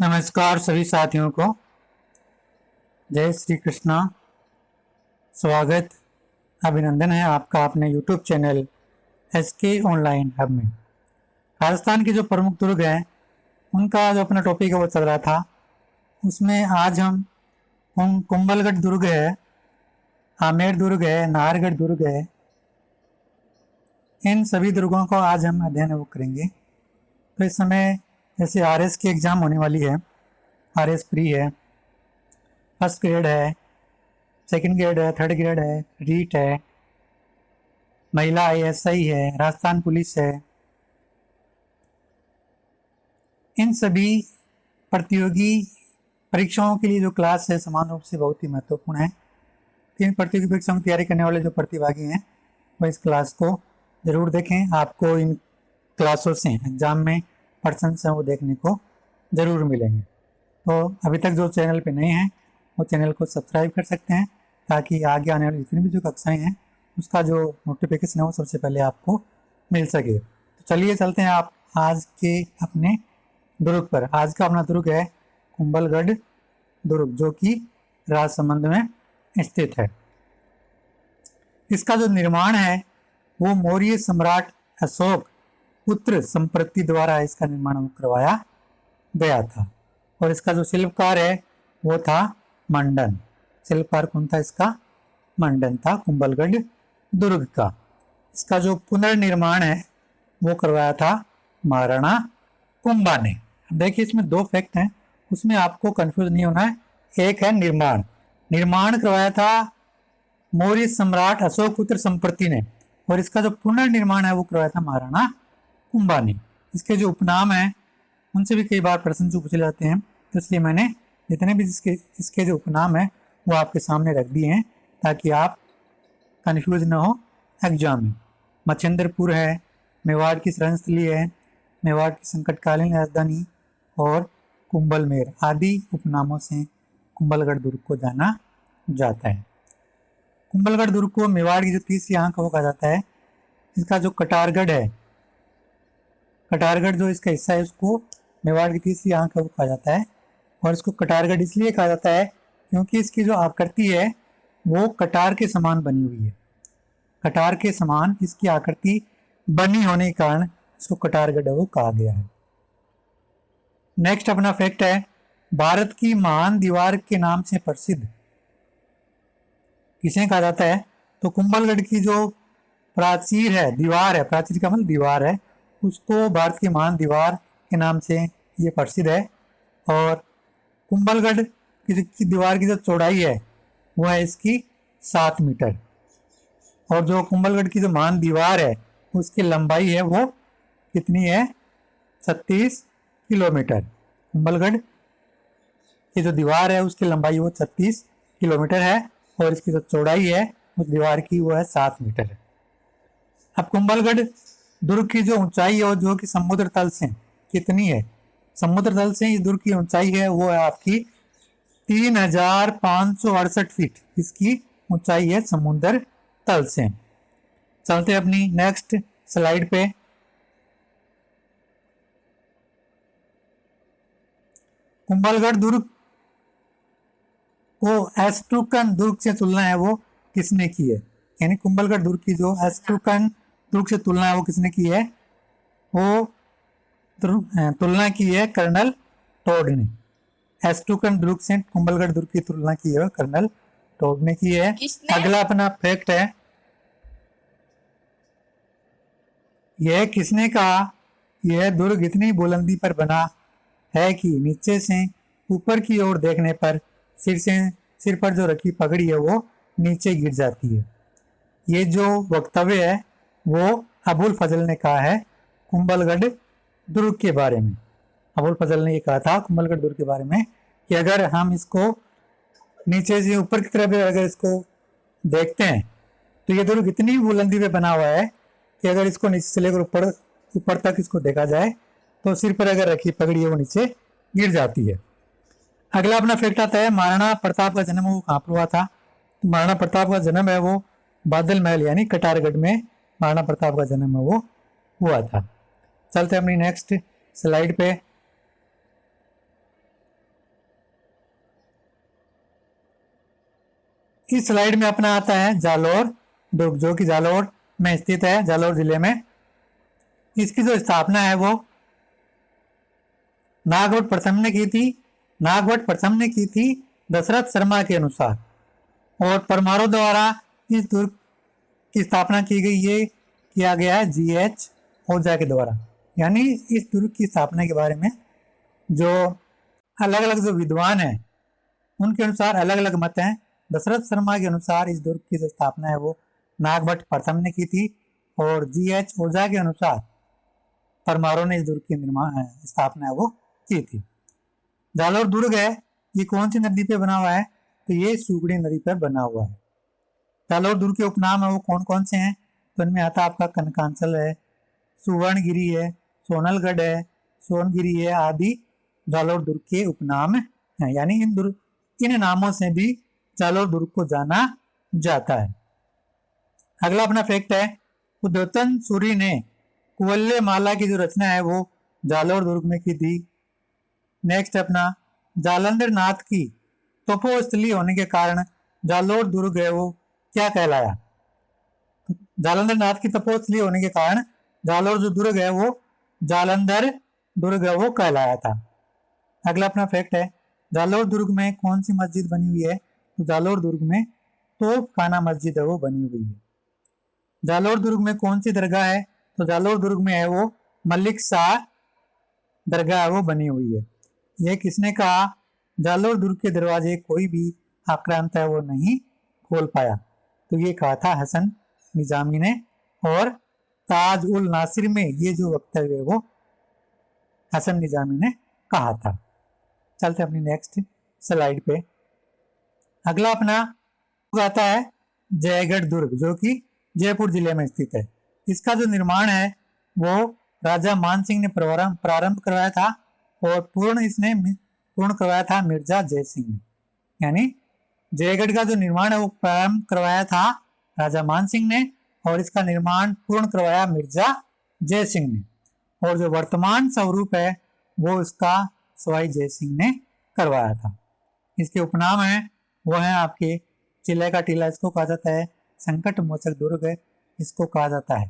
नमस्कार सभी साथियों को। जय श्री कृष्णा। स्वागत, अभिनंदन है आपका अपने YouTube channel SK online hub में। राजस्थान के जो प्रमुख दुर्ग हैं उनका जो अपना टॉपिक है वो चल रहा था। उसमें आज हम कुंभलगढ़ दुर्ग है, आमेर दुर्ग है, नाहरगढ़ दुर्ग है, इन सभी दुर्गों को आज हम अध्ययन वो करेंगे। तो इस समय जैसे RS की एग्ज़ाम होने वाली है, RS प्री है, फर्स्ट ग्रेड है, सेकंड ग्रेड है, थर्ड ग्रेड है, रीट है, महिला ISI है, राजस्थान पुलिस है। इन सभी प्रतियोगी परीक्षाओं के लिए जो क्लास है समान रूप से बहुत ही महत्वपूर्ण है। इन प्रतियोगी परीक्षाओं की तैयारी करने वाले जो प्रतिभागी हैं वह इस क्लास को ज़रूर देखें। आपको इन क्लासों से एग्ज़ाम में पर्सन्स हैं वो देखने को ज़रूर मिलेंगे। तो अभी तक जो चैनल पे नए हैं वो चैनल को सब्सक्राइब कर सकते हैं ताकि आगे आने वाली जितनी भी जो कक्षाएं हैं उसका जो नोटिफिकेशन है वो सबसे पहले आपको मिल सके। तो चलिए चलते हैं आप आज के अपने दुर्ग पर। आज का अपना दुर्ग है कुंभलगढ़ दुर्ग, जो कि राजसमंद में स्थित है। इसका जो निर्माण है वो मौर्य सम्राट अशोक पुत्र संप्रति द्वारा इसका निर्माण करवाया गया था। और इसका जो शिल्पकार है वो था मंडन। शिल्पकार कौन था इसका? मंडन था कुंभलगढ़ दुर्ग का। इसका जो पुनर्निर्माण है वो करवाया था महाराणा कुंभा ने। देखिए इसमें दो फैक्ट हैं, उसमें आपको कंफ्यूज नहीं होना है। एक है निर्माण करवाया था मौर्य सम्राट अशोक पुत्र संप्रति ने, और इसका जो पुनर्निर्माण है वो करवाया था महाराणा कुंभा ने। इसके जो उपनाम है उनसे भी कई बार प्रश्न जो पूछे जाते हैं, तो इसलिए मैंने जितने भी इसके जो उपनाम है वो आपके सामने रख दिए हैं ताकि आप कंफ्यूज न हो एग्जाम में। मच्छेंद्रपुर है, मेवाड़ की शरणस्थली है, मेवाड़ की संकटकालीन राजधानी और कुंभलमेर आदि उपनामों से कुंभलगढ़ दुर्ग को जाना जाता है। कुंभलगढ़ दुर्ग को मेवाड़ की जो तीसरी आंख वो कहा जाता है। इसका जो कटारगढ़ है, कटारगढ़ जो इसका हिस्सा है उसको मेवाड़ की तीसरी आंख वो कहा जाता है। और इसको कटारगढ़ इसलिए कहा जाता है क्योंकि इसकी जो आकृति है वो कटार के समान बनी हुई है। कटार के समान इसकी आकृति बनी होने के कारण इसको कटारगढ़ वो कहा गया है। नेक्स्ट अपना फैक्ट है, भारत की महान दीवार के नाम से प्रसिद्ध किसे कहा जाता है? तो कुंभलगढ़ की जो प्राचीर है, दीवार है, प्राचीर का मतलब दीवार है, उसको भारत की महान दीवार के नाम से ये प्रसिद्ध है। और कुंभलगढ़ की दीवार की जो चौड़ाई है वो है इसकी 7 मीटर, और जो कुंभलगढ़ की जो महान दीवार है उसकी लंबाई है वो कितनी है? 36 किलोमीटर। कुंभलगढ़ की जो दीवार है उसकी लंबाई वो 36 किलोमीटर है, और इसकी जो चौड़ाई है उस दीवार की वो है 7 मीटर है। अब कुंभलगढ़ दुर्ग की जो ऊंचाई है जो कि समुद्र तल से कितनी है? समुद्र तल से इस दुर्ग की ऊंचाई है वो है आपकी 3568 फीट। इसकी ऊंचाई है समुद्र तल से। चलते अपनी नेक्स्ट स्लाइड पे। कुंभलगढ़ दुर्ग को एस्ट्रूकन दुर्ग से तुलना है वो किसने की है? यानी कुंभलगढ़ दुर्ग की जो एस्ट्रूकन दुर्ग से तुलना है वो किसने की है? वो तुलना की है कर्नल टोड ने। एस्ट्रूकन दुर्ग से कुंभलगढ़ दुर्ग की तुलना की है कर्नल टोड ने की है। अगला अपना फैक्ट है, यह किसने कहा? यह दुर्ग इतनी बुलंदी पर बना है कि नीचे से ऊपर की ओर देखने पर सिर पर जो रखी पगड़ी है वो नीचे गिर जाती है। ये जो वक्तव्य है वो अबुल फजल ने कहा है कुंभलगढ़ दुर्ग के बारे में। अबुल फजल ने ये कहा था कुंभलगढ़ दुर्ग के बारे में कि अगर हम इसको नीचे से ऊपर की तरफ अगर इसको देखते हैं तो ये दुर्ग इतनी बुलंदी पे बना हुआ है कि अगर इसको नीचे से लेकर ऊपर तक इसको देखा जाए तो सिर पर अगर रखी पगड़ी है वो नीचे गिर जाती है। अगला अपना फैक्ट आता है, महाराणा प्रताप का जन्म वो कहाँ पर हुआ था? तो महाराणा प्रताप का जन्म है वो बादल महल यानी कटारगढ़ में महाराणा प्रताप का जन्म है वो हुआ था। चलते अपनी नेक्स्ट स्लाइड पे। इस स्लाइड में अपना आता है जालोर दुर्ग, जो कि जालोर में स्थित है, जालोर जिले में। इसकी जो स्थापना है वो नागभट्ट प्रथम ने की थी। नागभट्ट प्रथम ने की थी दशरथ शर्मा के अनुसार, और परमारों द्वारा इस दुर्ग की स्थापना की गई, ये किया गया है GH ओझा के द्वारा। यानी इस दुर्ग की स्थापना के बारे में जो अलग अलग जो विद्वान हैं उनके अनुसार अलग अलग मत हैं। दशरथ शर्मा के अनुसार इस दुर्ग की जो स्थापना है वो नागभट्ट प्रथम ने की थी, और GH ओझा के अनुसार परमारों ने इस दुर्ग की स्थापना है वो की थी। जालोर दुर्ग है, ये कौन सी नदी पे बना हुआ है? तो ये सुगड़ी नदी पर बना हुआ है। जालोर दुर्ग के उपनाम है वो कौन कौन से हैं? तो इनमें आता आपका कनकांचल है, सुवर्णगिरी है, सोनलगढ़ है, सोनगिरी है आदि जालोर दुर्ग के उपनाम हैं। यानी इन नामों से भी जालोर दुर्ग को जाना जाता है। अगला अपना फैक्ट है, उद्योतन सूरी ने कुवल्य माला की जो रचना है वो जालोर दुर्ग में की थी। नेक्स्ट अपना जालंधर नाथ की तपोस्थली होने के कारण जालोर दुर्ग है वो क्या कहलाया? जालंधर नाथ की तपोस्थली होने के कारण जालोर जो दुर्ग है वो जालंधर दुर्ग है वो कहलाया था। अगला अपना फैक्ट है, जालोर दुर्ग में कौन सी मस्जिद बनी हुई है? तो जालोर दुर्ग में तोपखाना मस्जिद है वो बनी हुई है। जालोर दुर्ग में कौन सी दरगाह है? तो जालोर दुर्ग में है वो मलिक शाह दरगाह है वो बनी हुई है। यह किसने कहा? जालोर दुर्ग के दरवाजे कोई भी आक्रांत है वो नहीं खोल पाया। तो ये कहा था हसन निजामी ने, और ताज उल नासिर में ये जो वक्तव्य है वो हसन निजामी ने कहा था। चलते अपनी नेक्स्ट स्लाइड पे। अगला अपना आता है जयगढ़ दुर्ग, जो कि जयपुर जिले में स्थित है। इसका जो निर्माण है वो राजा मान सिंह ने प्रारंभ करवाया था, और पूर्ण करवाया था मिर्जा जय सिंह ने। यानी जयगढ़ का जो निर्माण है वो प्रारंभ करवाया था राजा मान सिंह ने, और इसका निर्माण पूर्ण करवाया मिर्जा जय सिंह ने, और जो वर्तमान स्वरूप है वो इसका सवाई जय सिंह ने करवाया था। इसके उपनाम हैं वो हैं आपके चिल्ले का टीला इसको कहा जाता है, संकट मोचक दुर्ग इसको कहा जाता है।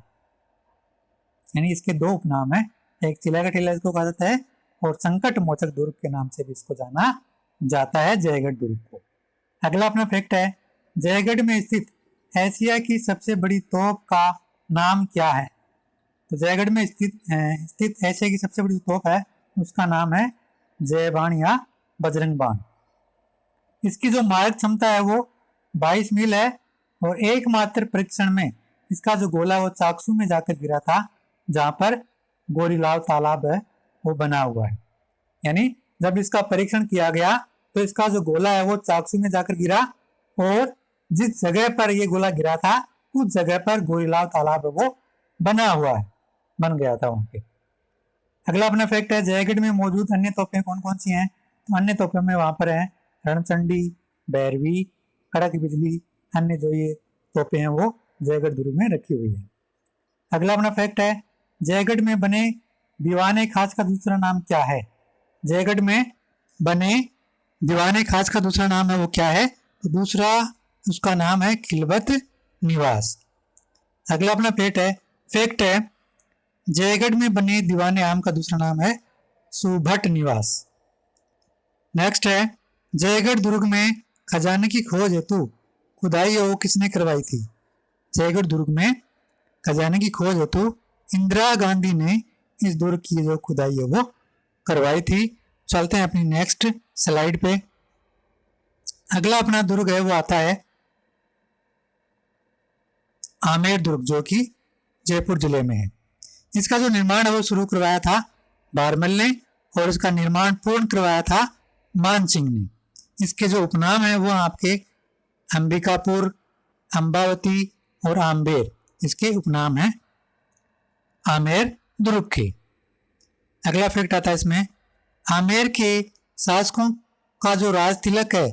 यानी इसके दो उपनाम हैं, एक चिल्ले का टीला इसको कहा जाता है, और संकट मोचक दुर्ग के नाम से भी इसको जाना जाता है जयगढ़ दुर्ग को। अगला अपना फैक्ट है, जयगढ़ में स्थित एशिया की सबसे बड़ी तोप का नाम क्या है? तो जयगढ़ में स्थित एशिया की सबसे बड़ी तोप है उसका नाम है जय बाण या बजरंग बाण। इसकी जो मारक क्षमता है वो 22 मील है, और एकमात्र परीक्षण में इसका जो गोला वो चाकसू में जाकर गिरा था, जहां पर गोरीलाल तालाब है वो बना हुआ है। यानी जब इसका परीक्षण किया गया तो इसका जो गोला है वो चाकसू में जाकर गिरा, और जिस जगह पर ये गोला गिरा था उस जगह पर गोरीलाल तालाब है वो बना हुआ है, बन गया था वहां पे। अगला अपना फैक्ट है, जयगढ़ में मौजूद अन्य तोपें कौन कौन सी हैं? तो अन्य तोपों में वहां पर है रणचंडी, भैरवी, कड़क बिजली, अन्य जो ये तोपें हैं वो जयगढ़ दुर्ग में रखी हुई है। अगला अपना फैक्ट है, जयगढ़ में बने दीवाने खास का दूसरा नाम क्या है? जयगढ़ में बने दीवाने खास का दूसरा नाम है वो क्या है? तो दूसरा उसका नाम है खिलवत निवास। अगला अपना फैक्ट है जयगढ़ में बने दीवाने आम का दूसरा नाम है सुभट निवास। नेक्स्ट है, जयगढ़ दुर्ग में खजाने की खोज हेतु खुदाई वो किसने करवाई थी? जयगढ़ दुर्ग में खजाने की खोज हेतु इंदिरा गांधी ने इस दुर्ग की जो खुदाई है वो करवाई थी। चलते हैं अपनी नेक्स्ट स्लाइड पे। अगला अपना दुर्ग है वो आता है आमेर दुर्ग, जो कि जयपुर जिले में है। इसका जो निर्माण है वो शुरू करवाया था बारमल ने, और इसका निर्माण पूर्ण करवाया था मान सिंह ने। इसके जो उपनाम है वो आपके अंबिकापुर, अंबावती और आम्बेर, इसके उपनाम हैं आमेर दुर्ग के। अगला फैक्ट आता है इसमें, आमेर के शासकों का जो राज तिलक है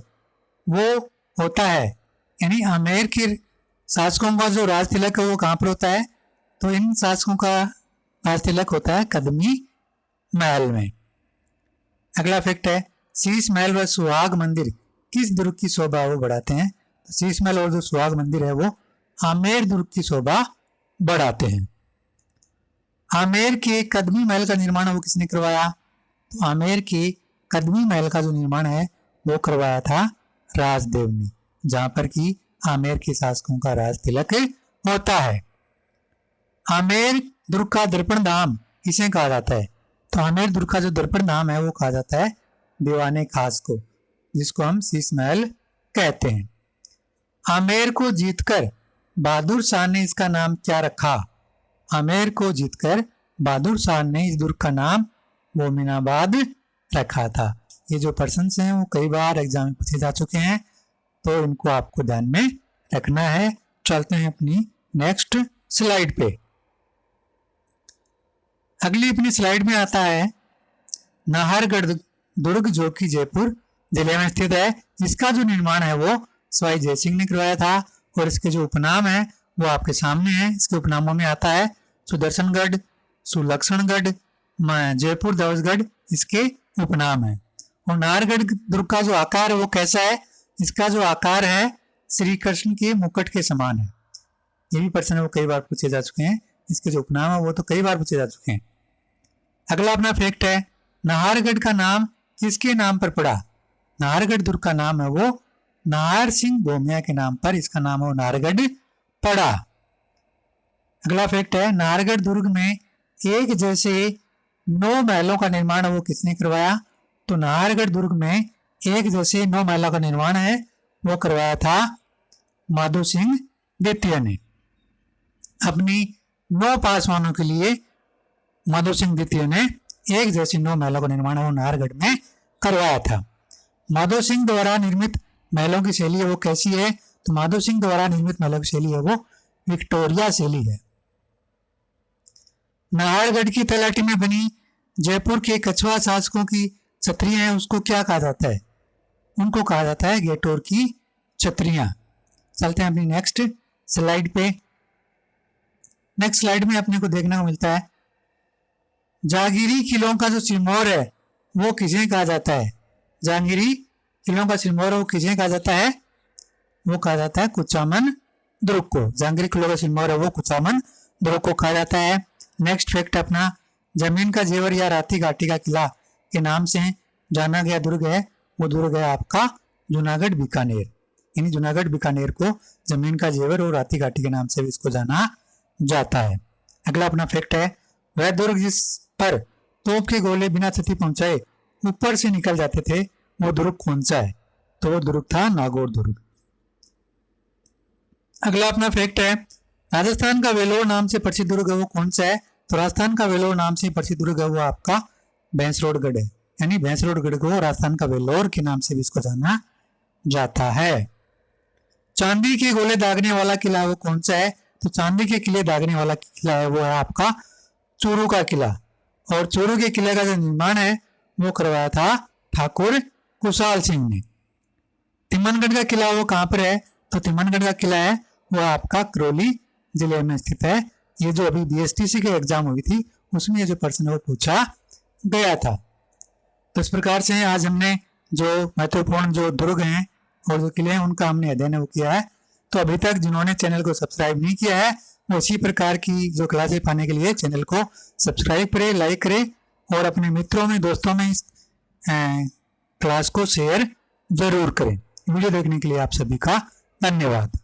वो होता है, यानी आमेर के शासकों का जो राज तिलक है वो कहाँ पर होता है? तो इन शासकों का राज तिलक होता है कदमी महल में। अगला फैक्ट है, शीश महल व सुहाग मंदिर किस दुर्ग की शोभा वो बढ़ाते हैं? तो शीश महल और जो सुहाग मंदिर है वो आमेर दुर्ग की शोभा बढ़ाते हैं। आमेर के कदमी महल का निर्माण वो किसने करवाया? तो आमेर के कदमी महल का जो निर्माण है वो करवाया था राजदेव ने, जहां पर कि आमेर के शासकों का राज तिलक होता है। आमेर दुर्ग का दर्पण धाम किसे कहा जाता है? तो आमेर दुर्ग का जो दर्पण धाम है वो कहा जाता है दीवाने खास को, जिसको हम शीश महल कहते हैं। आमेर को जीतकर बहादुर शाह ने इसका नाम क्या रखा? आमेर को जीतकर बहादुर शाह ने इस दुर्ग का नाम मोमिनाबाद रखा था। ये जो पर्सन हैं वो कई बार एग्जाम में पूछे जा चुके हैं, तो इनको आपको ध्यान में रखना है। चलते हैं अपनी नेक्स्ट स्लाइड पे। अगली अपनी स्लाइड में आता है नाहरगढ़ दुर्ग, जो कि जयपुर जिले में स्थित है। इसका जो निर्माण है वो सवाई जयसिंह ने करवाया था, और इसके जो उपनाम है वो आपके सामने है। इसके उपनामों में आता है सुदर्शनगढ़, सुलक्षणगढ़, जयपुर धवसगढ़, इसके उपनाम है। और नाहरगढ़ दुर्ग का जो आकार है वो कैसा है? इसका जो आकार है श्री कृष्ण के मुकुट के समान है। ये भी प्रश्न वो कई बार पूछे जा चुके हैं। इसके जो उपनाम है वो तो कई बार पूछे जा चुके हैं। अगला अपना फैक्ट है, नाहरगढ़ का नाम किसके नाम पर पड़ा? नाहरगढ़ दुर्ग का नाम है वो नाहर सिंह भोमिया के नाम पर इसका नाम है नाहरगढ़ पड़ा। अगला फैक्ट है, नाहरगढ़ दुर्ग में एक जैसे 9 महलों का निर्माण वो किसने करवाया? तो नाहरगढ़ दुर्ग में एक जैसे 9 महलों का निर्माण है वो करवाया था माधो सिंह द्वितीय ने। अपनी 9 पासवानों के लिए माधो सिंह द्वितीय ने एक जैसे 9 महलों का निर्माण वो नाहरगढ़ में करवाया था। माधो सिंह द्वारा निर्मित महलों की शैली है वो कैसी है? तो माधो सिंह द्वारा निर्मित महलों की शैली है वो विक्टोरिया शैली है। नाहरगढ़ की तलहटी में बनी जयपुर के कछुआ शासकों की छतरियां हैं उसको क्या कहा जाता है? उनको कहा जाता है गेटोर की छतरियां। चलते हैं अपनी नेक्स्ट स्लाइड पे। नेक्स्ट स्लाइड में अपने को देखने को मिलता है जहांगीरी किलों का जो सिरमौर है वो किसे कहा जाता है? जहांगीरी किलों का सिरमौर वो किसे कहा जाता है? वो कहा जाता है कुचामन दुर्ग को। जहांगीरी किलों का सिरमौर है वो कुचामन दुर्ग को कहा जाता है। नेक्स्ट फैक्ट अपना, जमीन का जेवर या राती घाटी का किला के नाम से जाना गया दुर्ग है वो दुर्ग है आपका जूनागढ़ बीकानेर। यानी जूनागढ़ बीकानेर को जमीन का जेवर और राती घाटी के नाम से भी इसको जाना जाता है। अगला अपना फैक्ट है, वह दुर्ग जिस पर तोप के गोले बिना क्षति पहुंचाए ऊपर से निकल जाते थे वो दुर्ग कौन सा है? तो वो दुर्ग था नागौर दुर्ग। अगला अपना फैक्ट है, राजस्थान का वेलोर नाम से प्रसिद्ध दुर्ग है वो कौन सा है? तो राजस्थान का वेलोर नाम से प्रसिद्ध दुर्ग है वो आपका भैंसरोडगढ़ है। यानी भैंसरोडगढ़ को राजस्थान का वेलोर के नाम से भी इसको जाना जाता है। चांदी के गोले दागने वाला किला वो कौन सा है? तो चांदी के किले दागने वाला किला है वो है आपका चूरू का किला। और चूरू के किले का जो निर्माण है वो करवाया था ठाकुर कुशाल सिंह ने। तिमनगढ़ का किला वो कहाँ पर है? तो तिमनगढ़ का किला है वो आपका करौली जिले में स्थित है। ये जो अभी बीएसटीसी के एग्जाम हुई थी उसमें ये जो प्रश्न है वो पूछा गया था। तो इस प्रकार से आज हमने जो महत्वपूर्ण जो दुर्ग हैं और जो किले हैं उनका हमने अध्ययन वो किया है। तो अभी तक जिन्होंने चैनल को सब्सक्राइब नहीं किया है वो इसी प्रकार की जो क्लासें पाने के लिए चैनल को सब्सक्राइब करें, लाइक करें और अपने मित्रों में दोस्तों में इस क्लास को शेयर जरूर करें। वीडियो देखने के लिए आप सभी का धन्यवाद।